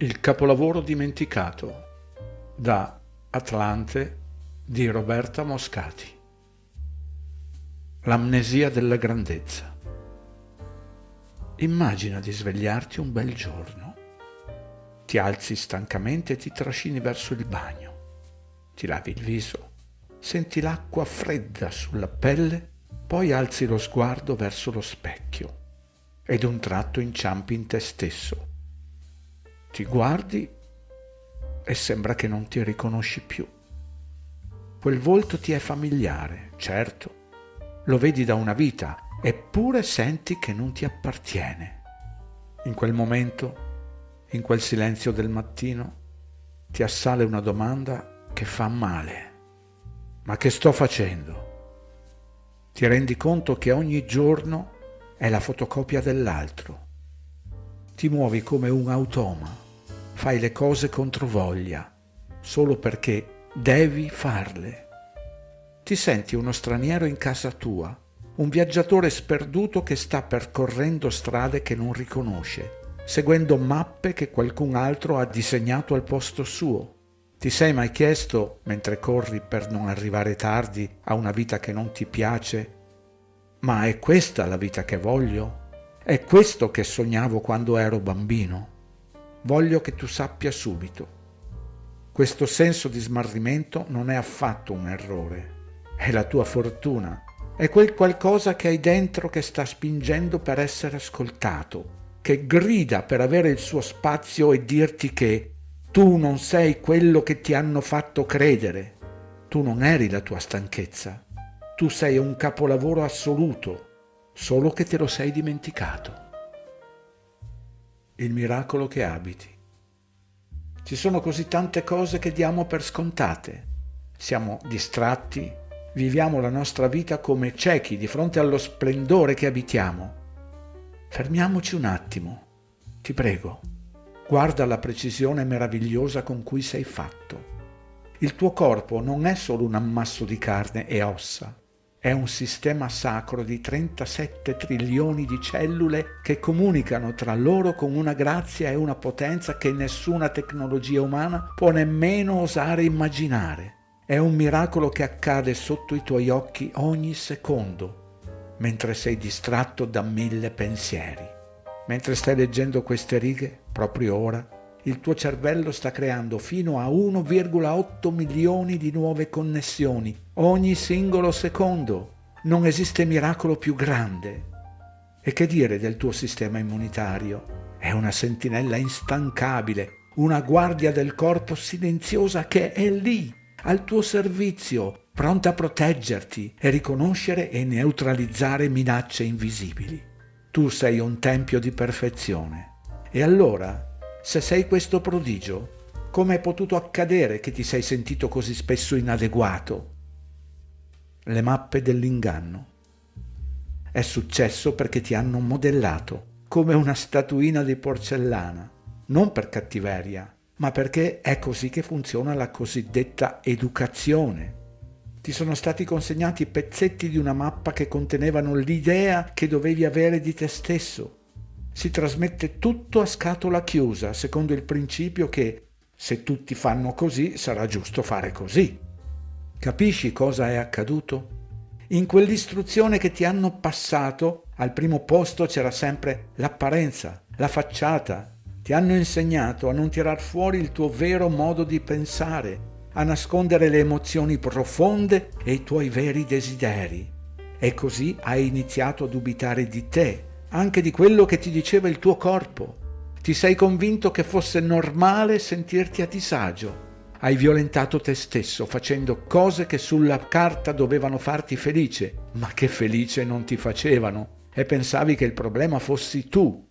Il capolavoro dimenticato da Atlante di Roberta Moscati. L'amnesia della grandezza. Immagina di svegliarti un bel giorno. Ti alzi stancamente e ti trascini verso il bagno. Ti lavi il viso, senti l'acqua fredda sulla pelle, poi alzi lo sguardo verso lo specchio e d'un tratto inciampi in te stesso. Ti guardi e sembra che non ti riconosci più. Quel volto ti è familiare, certo, lo vedi da una vita, eppure senti che non ti appartiene. In quel momento, in quel silenzio del mattino, ti assale una domanda che fa male. Ma che sto facendo? Ti rendi conto che ogni giorno è la fotocopia dell'altro. Ti muovi come un automa, fai le cose controvoglia, solo perché devi farle. Ti senti uno straniero in casa tua, un viaggiatore sperduto che sta percorrendo strade che non riconosce, seguendo mappe che qualcun altro ha disegnato al posto suo. Ti sei mai chiesto, mentre corri per non arrivare tardi a una vita che non ti piace, ma è questa la vita che voglio? È questo che sognavo quando ero bambino? Voglio che tu sappia subito. Questo senso di smarrimento non è affatto un errore. È la tua fortuna. È quel qualcosa che hai dentro che sta spingendo per essere ascoltato, che grida per avere il suo spazio e dirti che tu non sei quello che ti hanno fatto credere. Tu non eri la tua stanchezza. Tu sei un capolavoro assoluto. Solo che te lo sei dimenticato. Il miracolo che abiti. Ci sono così tante cose che diamo per scontate. Siamo distratti, viviamo la nostra vita come ciechi di fronte allo splendore che abitiamo. Fermiamoci un attimo, ti prego. Guarda la precisione meravigliosa con cui sei fatto. Il tuo corpo non è solo un ammasso di carne e ossa. È un sistema sacro di 37 trilioni di cellule che comunicano tra loro con una grazia e una potenza che nessuna tecnologia umana può nemmeno osare immaginare. È un miracolo che accade sotto i tuoi occhi ogni secondo, mentre sei distratto da 1000 pensieri. Mentre stai leggendo queste righe, proprio ora, il tuo cervello sta creando fino a 1,8 milioni di nuove connessioni ogni singolo secondo. Non esiste miracolo più grande. E che dire del tuo sistema immunitario? È una sentinella instancabile, una guardia del corpo silenziosa che è lì, al tuo servizio, pronta a proteggerti e riconoscere e neutralizzare minacce invisibili. Tu sei un tempio di perfezione. E allora, se sei questo prodigio, come è potuto accadere che ti sei sentito così spesso inadeguato? Le mappe dell'inganno. È successo perché ti hanno modellato come una statuina di porcellana, non per cattiveria, ma perché è così che funziona la cosiddetta educazione. Ti sono stati consegnati pezzetti di una mappa che contenevano l'idea che dovevi avere di te stesso. Si trasmette tutto a scatola chiusa, secondo il principio che se tutti fanno così, sarà giusto fare così. Capisci cosa è accaduto? In quell'istruzione che ti hanno passato, al primo posto c'era sempre l'apparenza, la facciata. Ti hanno insegnato a non tirar fuori il tuo vero modo di pensare, a nascondere le emozioni profonde e i tuoi veri desideri. E così hai iniziato a dubitare di te, anche di quello che ti diceva il tuo corpo. Ti sei convinto che fosse normale sentirti a disagio. Hai violentato te stesso facendo cose che sulla carta dovevano farti felice, ma che felice non ti facevano, e pensavi che il problema fossi tu.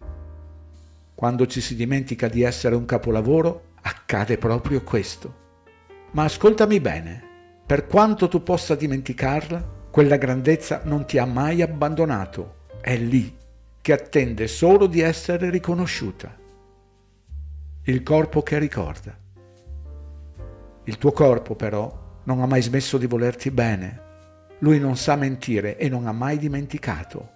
Quando ci si dimentica di essere un capolavoro, accade proprio questo. Ma ascoltami bene, per quanto tu possa dimenticarla, quella grandezza non ti ha mai abbandonato. È lì, che attende solo di essere riconosciuta. Il corpo che ricorda. Il tuo corpo, però, non ha mai smesso di volerti bene. Lui non sa mentire e non ha mai dimenticato.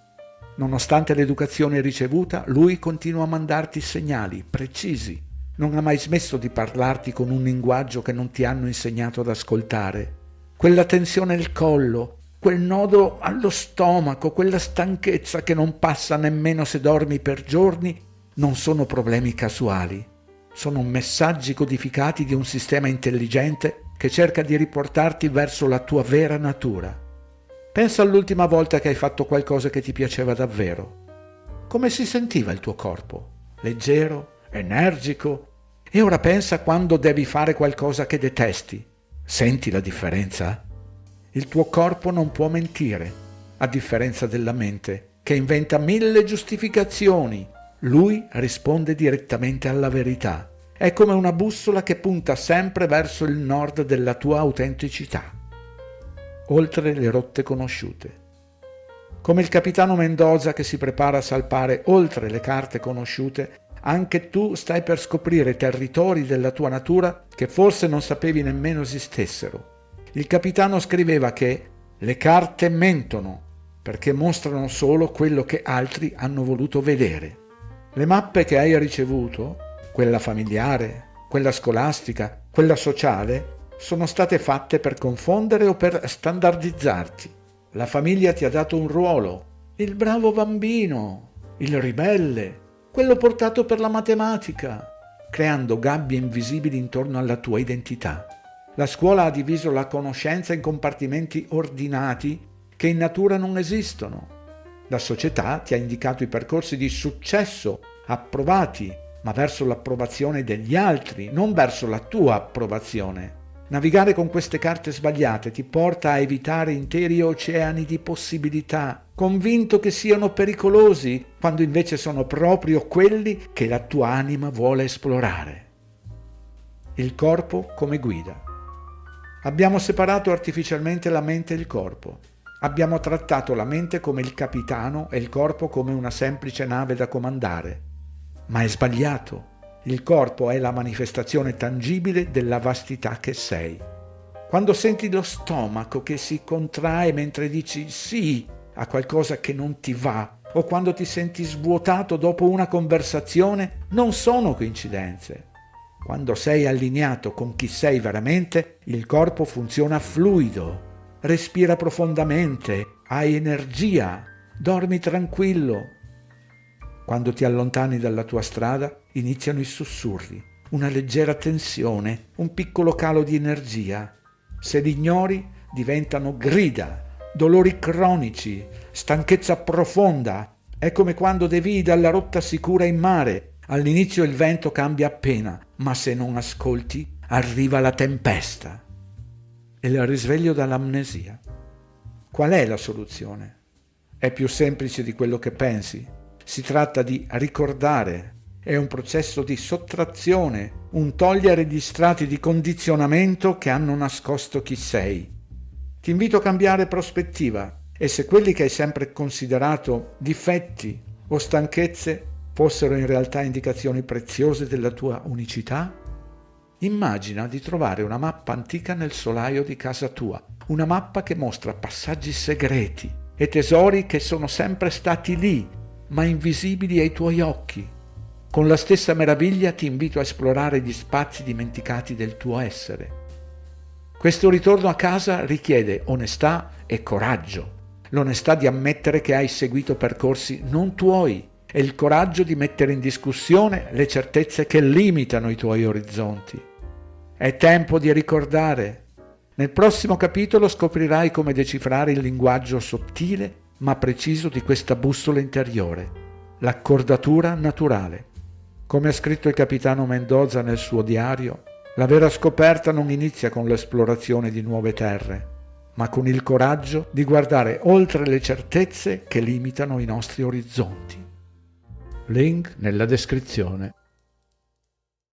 Nonostante l'educazione ricevuta, lui continua a mandarti segnali precisi. non ha mai smesso di parlarti con un linguaggio che non ti hanno insegnato ad ascoltare. Quella tensione al collo, quel nodo allo stomaco, quella stanchezza che non passa nemmeno se dormi per giorni, non sono problemi casuali. Sono messaggi codificati di un sistema intelligente che cerca di riportarti verso la tua vera natura. Pensa all'ultima volta che hai fatto qualcosa che ti piaceva davvero. Come si sentiva il tuo corpo? Leggero? Energico? E ora pensa quando devi fare qualcosa che detesti. Senti la differenza? Il tuo corpo non può mentire, a differenza della mente, che inventa 1000 giustificazioni. Lui risponde direttamente alla verità. È come una bussola che punta sempre verso il nord della tua autenticità, oltre le rotte conosciute. Come il capitano Mendoza che si prepara a salpare oltre le carte conosciute, anche tu stai per scoprire territori della tua natura che forse non sapevi nemmeno esistessero. Il capitano scriveva che le carte mentono perché mostrano solo quello che altri hanno voluto vedere. Le mappe che hai ricevuto, quella familiare, quella scolastica, quella sociale, sono state fatte per confondere o per standardizzarti. La famiglia ti ha dato un ruolo, il bravo bambino, il ribelle, quello portato per la matematica, creando gabbie invisibili intorno alla tua identità. La scuola ha diviso la conoscenza in compartimenti ordinati che in natura non esistono. La società ti ha indicato i percorsi di successo approvati, ma verso l'approvazione degli altri, non verso la tua approvazione. Navigare con queste carte sbagliate ti porta a evitare interi oceani di possibilità, convinto che siano pericolosi, quando invece sono proprio quelli che la tua anima vuole esplorare. Il corpo come guida. Abbiamo separato artificialmente la mente e il corpo. Abbiamo trattato la mente come il capitano e il corpo come una semplice nave da comandare. Ma è sbagliato. Il corpo è la manifestazione tangibile della vastità che sei. Quando senti lo stomaco che si contrae mentre dici sì a qualcosa che non ti va, o quando ti senti svuotato dopo una conversazione, non sono coincidenze. Quando sei allineato con chi sei veramente, il corpo funziona fluido, respira profondamente, hai energia, dormi tranquillo. Quando ti allontani dalla tua strada, iniziano i sussurri, una leggera tensione, un piccolo calo di energia. Se li ignori, diventano grida, dolori cronici, stanchezza profonda. È come quando devi dalla rotta sicura in mare. All'inizio il vento cambia appena, ma se non ascolti, arriva la tempesta. E il risveglio dall'amnesia. Qual è la soluzione? È più semplice di quello che pensi. Si tratta di ricordare, è un processo di sottrazione, un togliere gli strati di condizionamento che hanno nascosto chi sei. Ti invito a cambiare prospettiva e se quelli che hai sempre considerato difetti o stanchezze fossero in realtà indicazioni preziose della tua unicità, immagina di trovare una mappa antica nel solaio di casa tua, una mappa che mostra passaggi segreti e tesori che sono sempre stati lì, ma invisibili ai tuoi occhi. Con la stessa meraviglia ti invito a esplorare gli spazi dimenticati del tuo essere. Questo ritorno a casa richiede onestà e coraggio. L'onestà di ammettere che hai seguito percorsi non tuoi e il coraggio di mettere in discussione le certezze che limitano i tuoi orizzonti. È tempo di ricordare. Nel prossimo capitolo scoprirai come decifrare il linguaggio sottile ma preciso di questa bussola interiore, l'accordatura naturale. Come ha scritto il capitano Mendoza nel suo diario, la vera scoperta non inizia con l'esplorazione di nuove terre, ma con il coraggio di guardare oltre le certezze che limitano i nostri orizzonti. Link nella descrizione.